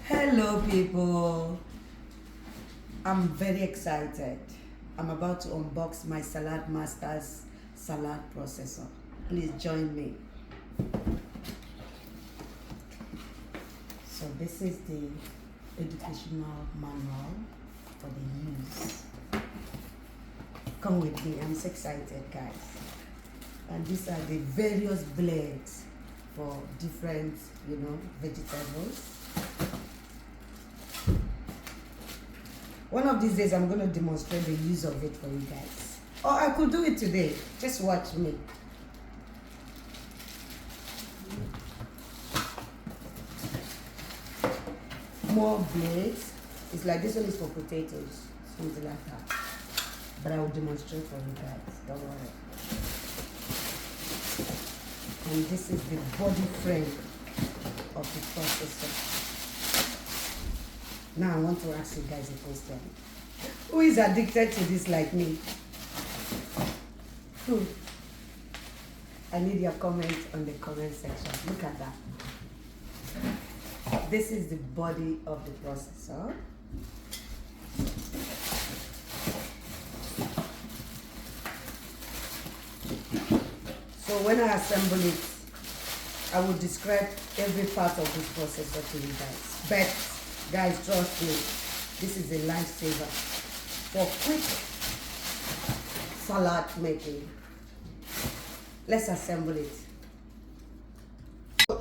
Hello people, I'm very excited. I'm about to unbox my Salad Masters salad processor. Please join me. So this is the educational manual for the use. Come with me, I'm so excited guys. And these are the various blends for different, vegetables. One of these days, I'm going to demonstrate the use of it for you guys. Or I could do it today. Just watch me. More blades. It's like this one is for potatoes. Something like that. But I will demonstrate for you guys. Don't worry. And this is the body frame of the processor. Now I want to ask you guys a question. Who is addicted to this like me? Who? I need your comment on the comment section. Look at that. This is the body of the processor. So when I assemble it, I will describe every part of this processor to you guys. But guys, trust me, this is a lifesaver for quick salad making. Let's assemble it.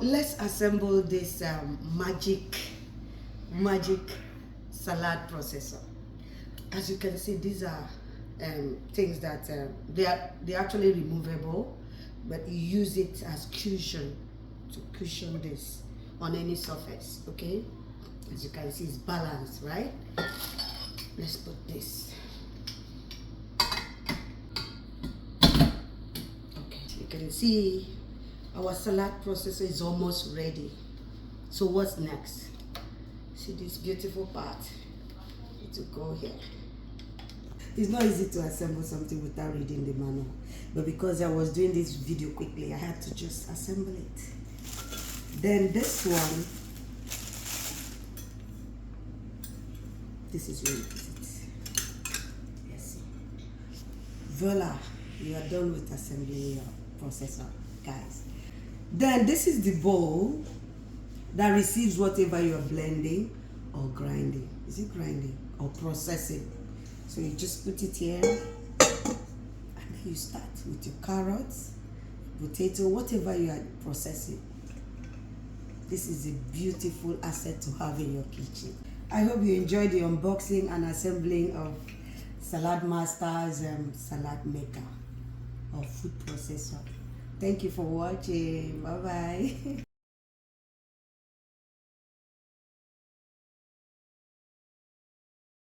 Let's assemble this magic salad processor. As you can see, these are things that they're actually removable, but you use it as cushion to cushion this on any surface. Okay, as you can see, it's balanced, right? Let's put this. Okay, you can see our salad processor is almost ready. So what's next? See this beautiful part? To go here. It's not easy to assemble something without reading the manual, but because I was doing this video quickly, I had to just assemble it. Then this one, this is where you put it. Yes. Voila, you are done with assembling your processor, guys. Then this is the bowl that receives whatever you are blending or grinding. Is it grinding or processing? So you just put it here, and then you start with your carrots, potato, whatever you are processing. This is a beautiful asset to have in your kitchen. I hope you enjoyed the unboxing and assembling of Salad Masters salad maker or food processor. Thank you for watching. Bye bye.